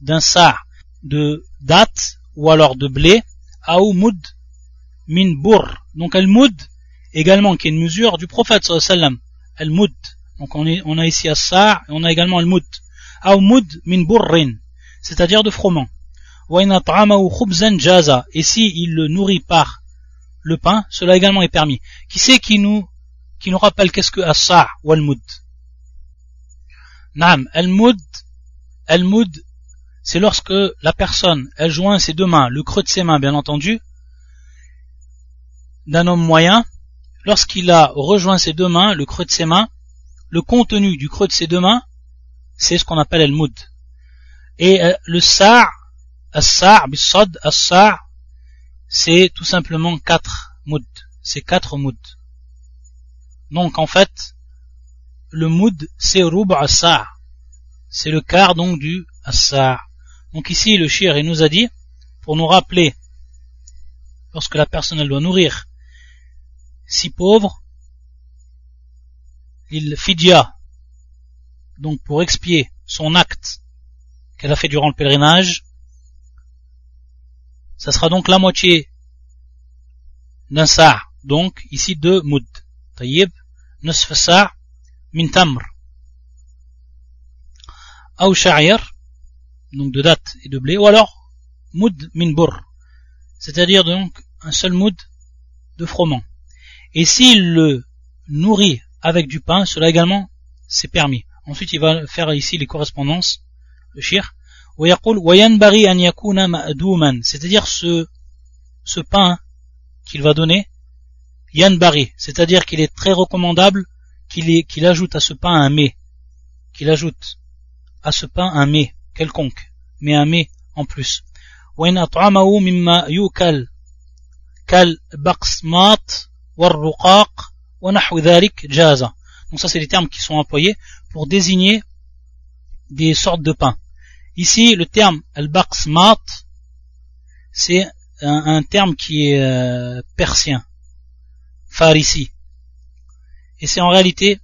A: d'un sa' de date ou alors de blé, ou mud min burr, donc al-mud également qui est une mesure du prophète sallallahu alayhi wa sallam, al-mud, donc on a ici as-sa' et on a également al-mud, ou mud min burrin, c'est-à-dire de froment. Wa in at'amahu khubzan jaza, et si il le nourrit par le pain, cela également est permis. Qui c'est qui nous rappelle qu'est-ce que as-sa' ou al-mud? Naam, al-mud, c'est lorsque la personne, elle joint ses deux mains, le creux de ses mains bien entendu, d'un homme moyen, lorsqu'il a rejoint ses deux mains, le creux de ses mains, le contenu du creux de ses deux mains, c'est ce qu'on appelle al-mud. Et le sa', as-sa' bis-sad, as-sa', c'est tout simplement 4 mud. C'est 4 mud. Donc en fait, le mud, c'est rub' as-sa'. C'est le quart donc du as-sa'. Donc ici, le shir, il nous a dit, pour nous rappeler, lorsque la personne, elle doit nourrir si pauvre, il fidya, donc pour expier son acte qu'elle a fait durant le pèlerinage, ça sera donc la moitié d'un sa', donc ici 2 mud. Tayyib, nisf sa' min tamr. Ou sha'ir, donc de date et de blé, ou alors mud min burr, c'est-à-dire donc un seul mud de froment. Et s'il le nourrit avec du pain, cela également c'est permis. Ensuite il va faire ici les correspondances, le shir. C'est-à-dire ce pain qu'il va donner, yanbari, c'est-à-dire qu'il est très recommandable qu'il ajoute à ce pain un mets, qu'il ajoute à ce pain un mets quelconque, mais un mets en plus. Donc ça c'est les termes qui sont employés pour désigner des sortes de pain. Ici le terme al-baqsmat, c'est un terme qui est persien, farisi, et c'est en réalité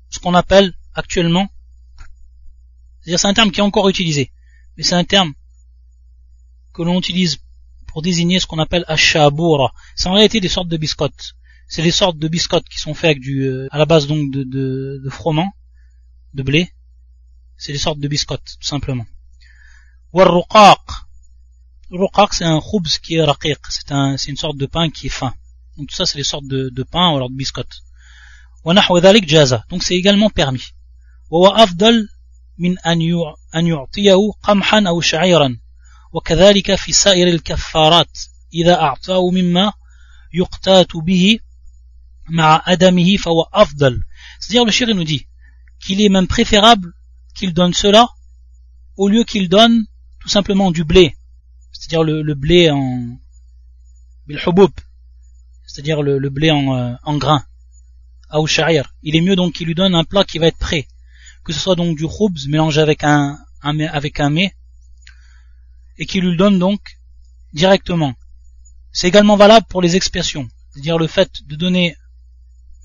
A: ce qu'on appelle actuellement, c'est-à-dire c'est un terme qui est encore utilisé, mais c'est un terme que l'on utilise pour désigner ce qu'on appelle ash-shaboura. C'est en réalité des sortes de biscottes. C'est des sortes de biscottes qui sont faites avec à la base donc de froment, de blé. C'est des sortes de biscottes, tout simplement. War-ruqaq. Ruqaq, c'est un khubz qui est raqiq. C'est une sorte de pain qui est fin. Donc tout ça, c'est des sortes de pain ou alors de biscottes. Wa nahwa dhalik jaza. Donc c'est également permis. Wa huwa afdal min an yu'tiyahu qamhan aw sha'iran. وكذلك في سائر الكفارات إذا أعطاه مما يقتات به مع أدمه فهو أفضل. C'est-à-dire le shir nous dit qu'il est même préférable qu'il donne cela au lieu qu'il donne tout simplement du blé, c'est-à-dire le blé en bilhubub, c'est-à-dire le blé en grain, ou sha'ir. Il est mieux donc qu'il lui donne un plat qui va être prêt, que ce soit donc du khubz mélangé avec un mets, et qui lui le donne donc directement. C'est également valable pour les expiations, c'est-à-dire le fait de donner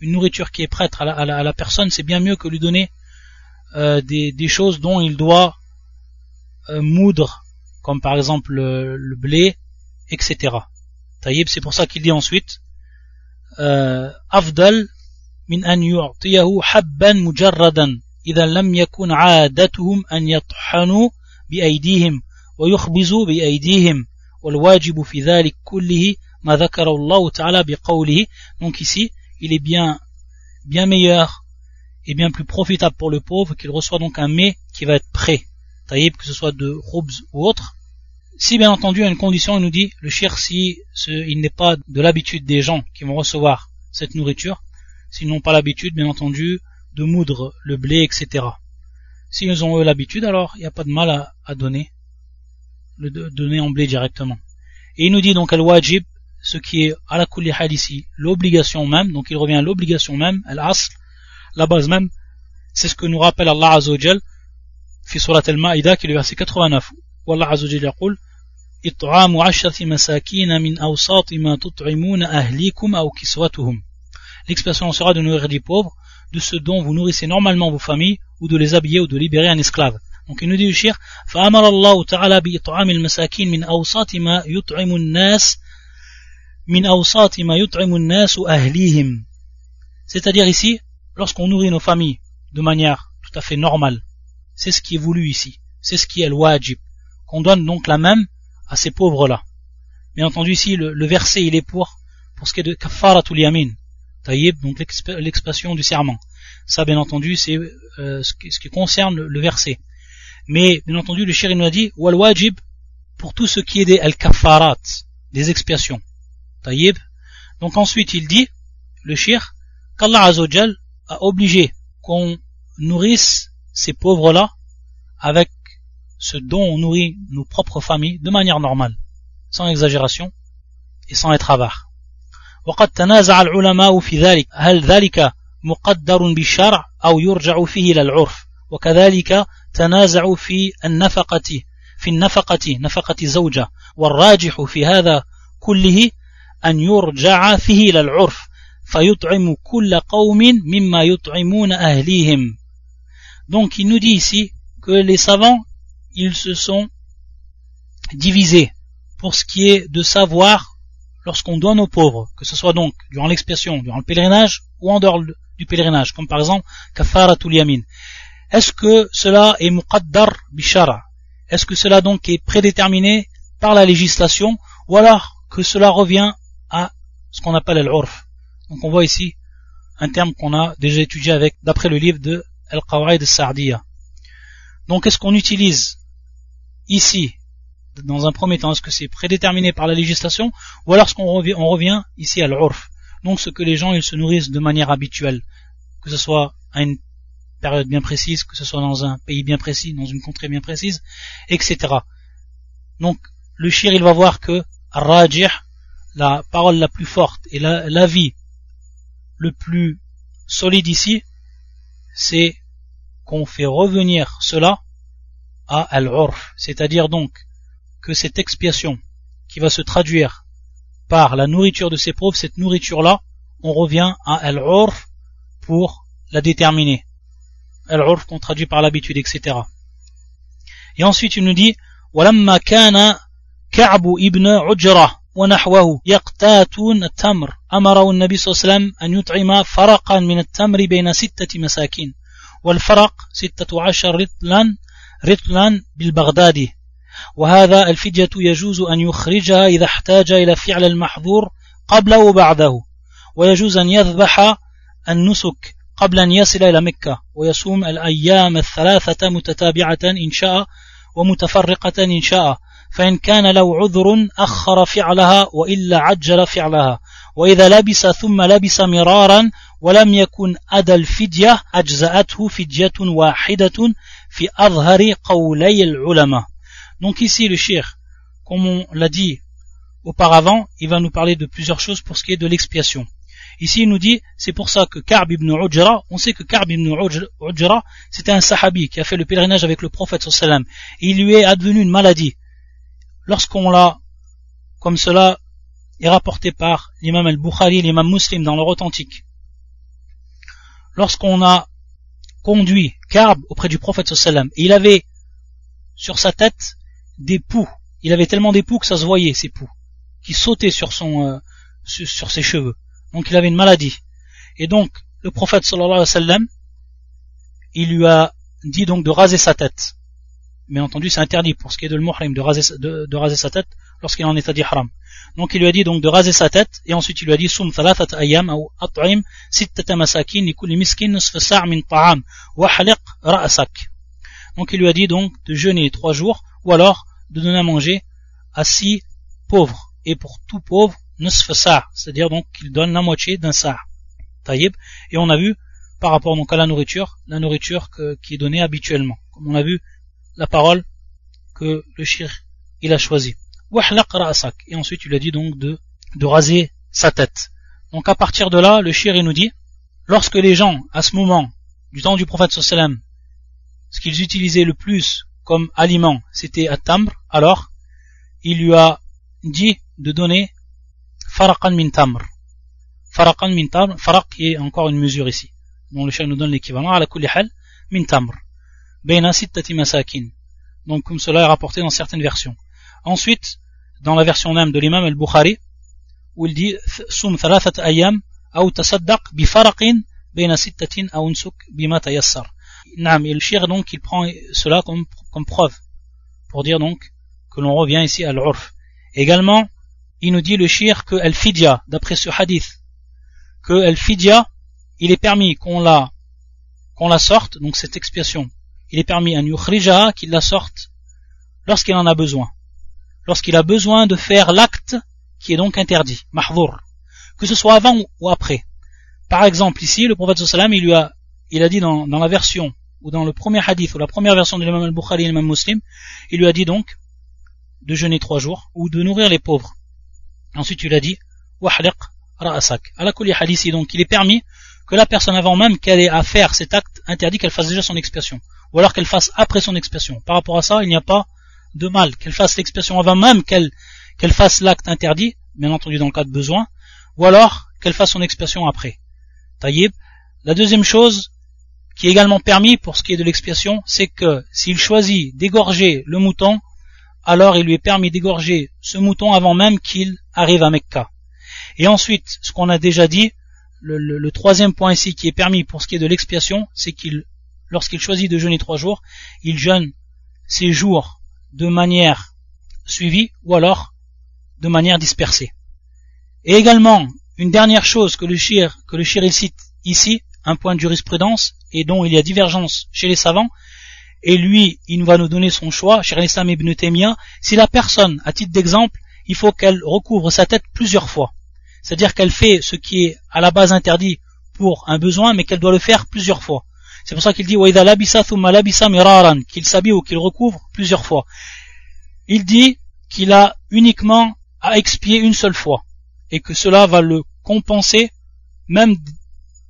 A: une nourriture qui est prête à la personne, c'est bien mieux que lui donner des choses dont il doit moudre, comme par exemple le blé, etc. Taïb, c'est pour ça qu'il dit ensuite afdal min an yu'tiyahu habban mujarradan idha lam yakun 'adatuhum an yathhanu bi aydihim ويخبزوا بأيديهم والواجب في ذلك كله ما ذكر الله تعالى بقوله. Donc ici il est bien meilleur et bien plus profitable pour le pauvre qu'il reçoit donc un mets qui va être prêt, taïb, que ce soit de khubz ou autre, si bien entendu à une condition. Il nous dit le shir, si il n'est pas de l'habitude des gens qui vont recevoir cette nourriture, s'ils n'ont pas l'habitude bien entendu de moudre le blé, etc. S'ils ont l'habitude, alors il n'y a pas de mal à donner en blé directement. Et il nous dit donc al-wajib, ce qui est à la kulli hal ici, l'obligation même, donc il revient à l'obligation même, al-asl, la base même, c'est ce que nous rappelle Allah Azza wa Jal fi surat al-Ma'ida, qui est le verset 89, où Allah Azza wa Jal yaqul it'amu 'ashrati masakin min awsat ma tut'imuna ahlikum aw kiswatuhum. L'expression sera de nourrir des pauvres de ce dont vous nourrissez normalement vos familles, ou de les habiller ou de libérer un esclave. Donc il nous dit le shir, فَأَمَرَ اللَّهُ تَعَالَى بِإِطْعَامِ الْمَسَاكِينَ مِنْ أَوْسَاطِ مَا يُطْعِمُ النَّاسُ أَهْلِيهِمْ. C'est-à-dire ici, lorsqu'on nourrit nos familles de manière tout à fait normale, c'est ce qui est voulu ici, c'est ce qui est le wajib, qu'on donne donc la même à ces pauvres-là. Bien entendu ici, le verset il est pour ce qui est de kafaratul yamin, taïb, donc l'expression du serment. Ça bien entendu c'est ce qui concerne le verset. Mais bien entendu le shir il nous a dit wal wajib pour tout ce qui est des al-kafarat, des expiations. Taïb. Donc ensuite il dit, le shir, qu'Allah Azzawajal a obligé qu'on nourrisse ces pauvres-là avec ce dont on nourrit nos propres familles de manière normale, sans exagération et sans être avare. وقد تنازع العلماء في ذلك هل ذلك مقدر بالشرع أو يرجع فيه إلى العرف وكذلك تنازعوا في النفقة نفقة زوجة والراجح في هذا كله أن يرجع فيه إلى العرف فيطعم كل قوم مما يطعمون أهليهم. Donc il nous dit ici que les savants ils se sont divisés pour ce qui est de savoir lorsqu'on donne aux pauvres, que ce soit donc durant l'expiation, durant le pèlerinage ou en dehors du pèlerinage, comme par exemple kafaratul yamin. Est-ce que cela est muqaddar bishara? Est-ce que cela donc est prédéterminé par la législation, ou alors que cela revient à ce qu'on appelle al-urf? Donc on voit ici un terme qu'on a déjà étudié d'après le livre de Al-Qawaid al-Sa'diyya. Donc est-ce qu'on utilise ici dans un premier temps, est-ce que c'est prédéterminé par la législation, ou alors est-ce qu'on revient ici à l'urf, donc ce que les gens ils se nourrissent de manière habituelle, que ce soit à une période bien précise, que ce soit dans un pays bien précis, dans une contrée bien précise, etc. Donc le shir il va voir que ar-rajih, la parole la plus forte et l'avis le plus solide ici, c'est qu'on fait revenir cela à al-urf, c'est-à-dire donc que cette expiation qui va se traduire par la nourriture de ces pauvres, cette nourriture-là, on revient à al-urf pour la déterminer. Al-urf qu'on traduit par l'habitude, etc. Et ensuite il nous dit وَلَمَّا كَانَ كَعْبُ إِبْنَ عُجْرَةٍ وَنَحْوَهُ يَقْتَاتُونَ التَّمْرَ أَمَرَهُ النبي صلى الله عليه وسلم أن يطعم فرقا من التمر بين 6 مساكين والفرق 16 رطلا بالبغدادي وهذا الفدية يجوز أن يخرجها إذا احتاج إلى فعل المحظور قبل وبعده ويجوز أن يذبح النسك قبل أن يصل إلى مكة ويصوم الأيام 3 متتابعة إن شاء ومتفرقة إن شاء فإن كان له عذر أخر فعلها وإلا عجل فعلها وإذا لبس ثم لبس مرارا ولم يكن أدى الفدية أجزأته فدية واحدة في أظهر قولي العلماء. Donc ici le shir, comme on l'a dit auparavant, il va nous parler de plusieurs choses pour ce qui est de l'expiation. Ici il nous dit, c'est pour ça que Ka'b ibn Ujra, on sait que Ka'b ibn Ujra, c'était un sahabi qui a fait le pèlerinage avec le prophète sallallahu alayhi wa sallam, et il lui est advenu une maladie. Lorsqu'on l'a, comme cela est rapporté par l'imam al-Bukhari et l'imam Muslim dans leur authentique, lorsqu'on a conduit Ka'b auprès du prophète sallallahu alayhi wa sallam, et il avait sur sa tête des poux, il avait tellement des poux que ça se voyait, ces poux, qui sautaient sur ses cheveux. Donc il avait une maladie. Et donc le prophète sallallahu alayhi wa sallam, il lui a dit donc de raser sa tête. Bien entendu c'est interdit pour ce qui est de l'muhrim de raser sa tête lorsqu'il est en état d'ihram. Donc il lui a dit donc de raser sa tête, et ensuite il lui a dit sum thalathat ayyam ou at'im sittata masakin li kulli miskin nisf sa' min ta'am wa haliq ra'sak. Donc il lui a dit donc de jeûner 3 jours, ou alors de donner à manger à 6 pauvres, et pour tout pauvre nisf sa', c'est-à-dire donc qu'il donne la moitié d'un sa'. Taïb. Et on a vu par rapport donc à la nourriture qui est donnée habituellement, comme on a vu la parole que le shir il a choisi. Et ensuite il lui a dit donc de raser sa tête. Donc à partir de là, le shir il nous dit, lorsque les gens à ce moment du temps du prophète sallallahu alayhi wa sallam, ce qu'ils utilisaient le plus comme aliment c'était at-tamr, alors il lui a dit de donner faraqan min tamr. Faraq qui est encore une mesure ici. dont le cheikh nous donne l'équivalent, ala kulli hal, min tamr, bayna sittati masakin. Donc comme cela est rapporté dans certaines versions. Ensuite, dans la version même de l'imam al-Bukhari, où il dit Soum thalathat ayam ou tasaddaq bi faraqin bayna sittatin aw unsuk bima tayassar. Naam, et le cheikh donc il prend cela comme preuve pour dire donc que l'on revient ici à l'urf. Également, il nous dit le cheikh que al-fidya, d'après ce hadith, que al-fidya, il est permis qu'on la sorte, donc cette expiation, il est permis an yukhrijaha, qu'il la sorte lorsqu'il en a besoin. Lorsqu'il a besoin de faire l'acte qui est donc interdit, mahdhur, que ce soit avant ou après. Par exemple, ici, le prophète sallam, il a dit dans la version, ou dans le premier hadith, ou la première version de l'imam al-Bukhari et l'imam Muslim, il lui a dit donc de jeûner 3 jours, ou de nourrir les pauvres. Ensuite, il a dit, wahliq ra'asak. À la kulli hadith, donc, il est permis que la personne avant même qu'elle ait à faire cet acte interdit, qu'elle fasse déjà son expiation, ou alors qu'elle fasse après son expiation. Par rapport à ça, il n'y a pas de mal, qu'elle fasse l'expiation avant même qu'elle fasse l'acte interdit, bien entendu dans le cas de besoin, ou alors qu'elle fasse son expiation après. Taïb. La deuxième chose qui est également permis pour ce qui est de l'expiation, c'est que s'il choisit d'égorger le mouton, alors il lui est permis d'égorger ce mouton avant même qu'il arrive à Mecca. Et ensuite, ce qu'on a déjà dit, le troisième point ici qui est permis pour ce qui est de l'expiation, c'est lorsqu'il choisit de jeûner 3 jours, il jeûne ces jours de manière suivie ou alors de manière dispersée. Et également, une dernière chose que le shir il cite ici, un point de jurisprudence et dont il y a divergence chez les savants, et lui, il va nous donner son choix, Cheikh al-Islam ibn Taymiyyah, si la personne, à titre d'exemple, il faut qu'elle recouvre sa tête plusieurs fois. C'est-à-dire qu'elle fait ce qui est à la base interdit pour un besoin, mais qu'elle doit le faire plusieurs fois. C'est pour ça qu'il dit وَإِذَا لَبِسَ ثُمَّ لَبِسَ مِرَارًا, qu'il s'habille ou qu'il recouvre plusieurs fois. Il dit qu'il a uniquement à expier une seule fois, et que cela va le compenser, même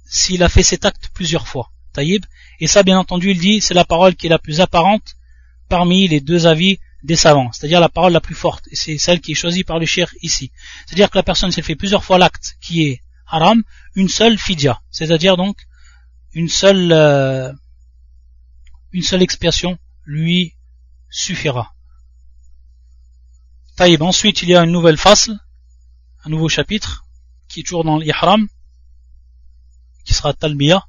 A: s'il a fait cet acte plusieurs fois. Taïb. Et ça, bien entendu, il dit, c'est la parole qui est la plus apparente parmi les deux avis des savants, c'est-à-dire la parole la plus forte, et c'est celle qui est choisie par le cheikh ici. C'est-à-dire que la personne, si elle fait plusieurs fois l'acte qui est haram, une seule fidya, c'est-à-dire donc une seule expiation lui suffira. Taïb. Ensuite, il y a une nouvelle fasl, un nouveau chapitre, qui est toujours dans l'ihram, qui sera talbiya.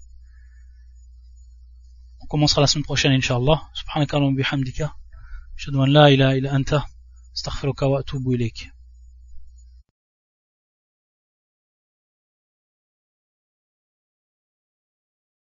A: On commencera la semaine prochaine, Inch'Allah. Subhanaka wa bihamdika. Ashhadu an la ilaha illa anta, astaghfiruka wa atubu ilayk.